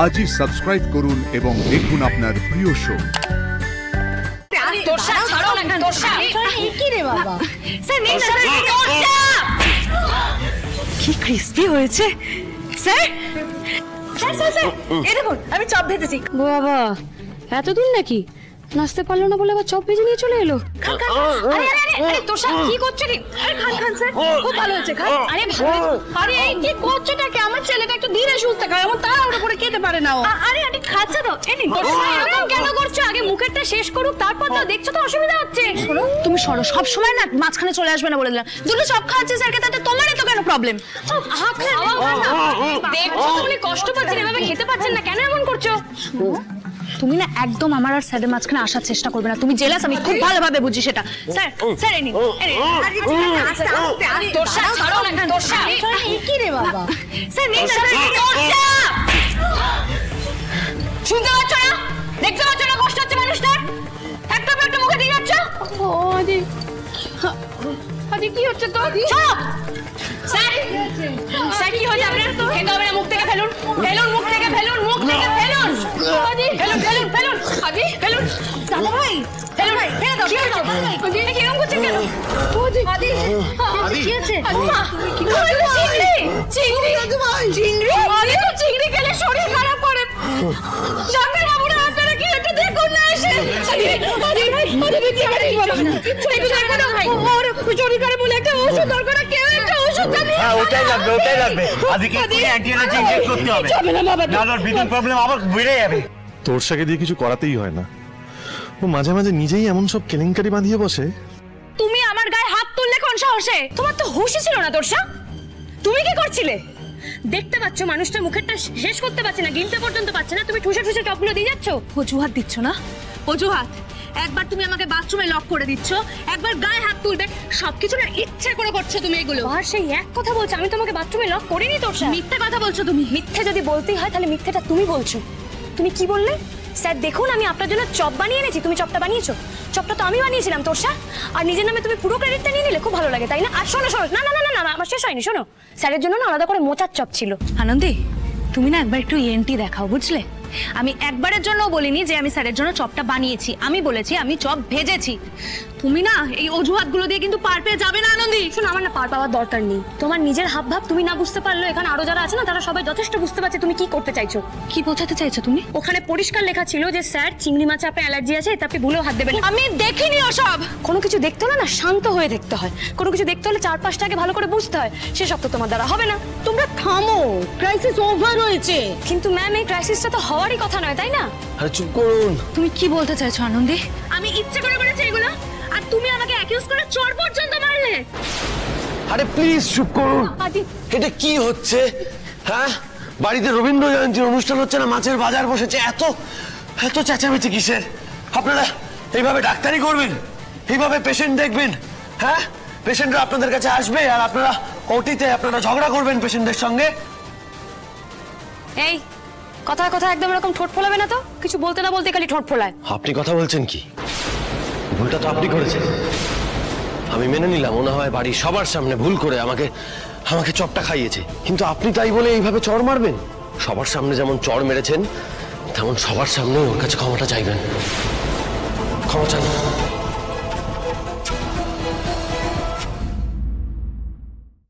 আজই সাবস্ক্রাইব করুন এবং দেখুন আপনার প্রিয় শো। কি ক্রিস্পি হয়েছে স্যার। এই দেখুন আমি চপ ভেজেছি। বাবা এত দূর নাকি? নাচতে পারলো না বলে আবার চপ ভেজে নিয়ে চলে এলো। আরে তোষা কি করছো কি? আরে খান স্যার, খুব ভালো হয়েছে খান। আরে ভালো। আরে এই কি করছোটা কি? আমার ছেলেটা একটু ধীরে সুস্থে খায়, এমন তাড়াহুড়ো করে খেতে পারে না ও। আরে আন্টি খাচ্ছে তো। এই নিন। এরকম কেন করছো? আগে মুখেরটা শেষ করুক, তারপর তো দেখছো তো অসুবিধা হচ্ছে। শোনো তুমি সরো, সব সময় না মাঝখানে চলে আসবে না বলে দিলাম। দুটো চপ খাচ্ছে স্যারকে, তাতে তোমার এত কেন প্রবলেম? দেখছো তুমি কষ্ট পাচ্ছেন, এভাবে খেতে পাচ্ছেন না, কেন এমন করছো? তুমি না একদম আমার আর স্যারের মাঝখানে আসার চেষ্টা করবে না। তুমি জেলাস, আমি খুব ভালোভাবে বুঝি সেটা। স্যার স্যার এনি তোষা ছাড়ো না। তোষা কি রে বাবা? স্যার নেই না। তোষা শুনতে পাচ্ছ না? দেখতে পাচ্ছ না কষ্ট হচ্ছে মানুষটার? একটা একটা মুখে দিয়ে যাচ্ছ। আদি আদি কি হচ্ছে তোর? চুপ। স্যার স্যার কি হচ্ছে আপনার? খেতে হবে না, মুখ থেকে ফেলুন। ফেলুন মুখ থেকে, ফেলুন মুখ থেকে, ফেলুন। আদি ফেলুন ফেলুন ফেলুন। আদি ফেলুন। দাদা ভাই ফেলুন ভাই, ফেলে দাও। ফেলে দাও আদি। কি এরকম করছেন কেন? আদি আদি কি আছে? মা কি করছো? চিংড়ি চিংড়ি চিংড়ি। আদি তো চিংড়ি খেলে শরীর খারাপ করে। ডাক্তার বাবুরা আপনারা কি একটু দেখুন না এসে। আদি আদি আদি বিক্রি করে দিই বাবা। একটু দেখো না ভাই, ওর শরীর খারাপ বলে একটা ওষুধ দরকার। কেউ একটা ওষুধ দেন। হ্যাঁ ওটাই লাগবে, ওটাই লাগবে। আদিকে অ্যান্টি অ্যালার্জি ইনজেক্ট করতে হবে। না ব্রিদিং প্রবলেম আবার বেড়ে যাবে। তোরসাকে দিয়ে কিছু করাতেই হয় না, ও মাঝে মাঝে নিজেই এমন সব কেলেঙ্কারি বাঁধিয়ে বসে। তুমি আমার গায়ে হাত তুললে কোন সাহসে? তোমার তো হুঁশই ছিল না তোরসা। তুমি কি করছিলে? দেখতে পাচ্ছ মানুষটা মুখেরটা শেষ করতে পারছে না, গিলতে পর্যন্ত পারছে না, তুমি ঠুসে ঠুসে টপগুলো দিয়ে যাচ্ছ। অজুহাত দিচ্ছ না? অজুহাত। একবার তুমি আমাকে বাথরুমে লক করে দিচ্ছ, একবার গায়ে হাত তুলবে, সবকিছু না ইচ্ছে করে করছো তুমি এগুলো। আর সেই এক কথা বলছো আমি তোমাকে বাথরুমে লক করিনি তোরসা। মিথ্যে কথা বলছো তুমি। মিথ্যে যদি বলতেই হয় তাহলে মিথ্যেটা তুমি বলছো। তুমি কি বললে? স্যার দেখুন আমি আপনার জন্য চপ বানিয়ে এনেছি। তুমি চপটা বানিয়েছো? চপটা তো আমি বানিয়েছিলাম তোরসা। আর নিজের নামে তুমি পুরো ক্রেডিটটা নিয়ে নিলে, খুব ভালো লাগে তাই না? আর শোনো শোনো, না না না না না আমার শেষ হয়নি। শোনো, স্যারের জন্য না আলাদা করে মোচার চপ ছিল। আনন্দী তুমি না একবার একটু ইএনটি দেখাও, বুঝলে? আমি একবারের জন্য বলিনি যে আমি স্যারের জন্য চপটা বানিয়েছি, আমি বলেছি আমি চপ ভেজেছি। তুমি না এই অজুহাতগুলো দিয়ে কিন্তু পার পেয়ে যাবে না আনন্দী। শোনো আমার না পার পাওয়ার দরকার নেই। তোমার নিজের হাব ভাব তুমি না বুঝতে পারলে এখানে আরো যারা আছে না তারা সবাই যথেষ্ট বুঝতে পারছে তুমি কি করতে চাইছো। কি বোঝাতে চাইছো তুমি? ওখানে পরিষ্কার লেখা ছিল যে স্যার চিংড়ি মাছে আপনার অ্যালার্জি আছে, এতে আপনি ভুলেও হাত দেবেন। আমি দেখিনি ওসব। কোনো কিছু দেখতে হলে না শান্ত হয়ে দেখতে হয়, কোনো কিছু দেখতে হলে চারপাশটাকে ভালো করে বুঝতে হয়। সেসব তো তোমার দ্বারা হবে না। তোমরা থামো, ক্রাইসিস ওভার হয়েছে। কিন্তু ম্যাম এই ক্রাইসিসটা তো হওয়ারই কথা নয় তাই না? আরে চুপ করুন। তুমি কি বলতে চাইছো আনন্দী? আমি ইচ্ছে করে করেছি এগুলো, আর তুমি আমাকে অ্যাকিউজ করে চোর পর্যন্ত মারলে। আরে প্লিজ চুপ করুন। এটা কি হচ্ছে? হ্যাঁ বাড়িতে রবীন্দ্র জয়ন্তীর অনুষ্ঠান হচ্ছে না, মাছের বাজার বসেছে, এত এত চেঁচামেচি কিসের? আপনারা এইভাবে ডাক্তারি করবেন, এইভাবে পেশেন্ট দেখবেন? হ্যাঁ পেশেন্টরা আপনাদের কাছে আসবে আর আপনারা ওটিতে আপনারা ঝগড়া করবেন পেশেন্টদের সঙ্গে? এই কথায় কথা একদম এরকম ঠোঁট ফোলাবে না তো। কিছু বলতে না বলতে খালি ঠোঁট ফোলায়। আপনি কথা বলছেন কি? ভুলটা তো আপনি করেছেন। আমি মেনে নিলাম ও না হয় বাড়ির সবার সামনে ভুল করে আমাকে আমাকে চপটা খাইয়েছে, কিন্তু আপনি তাই বলে এইভাবে চড় মারবেন? সবার সামনে যেমন চড় মেরেছেন তেমন সবার সামনে ওর কাছে ক্ষমাটা চাইবেন। ক্ষমা চান।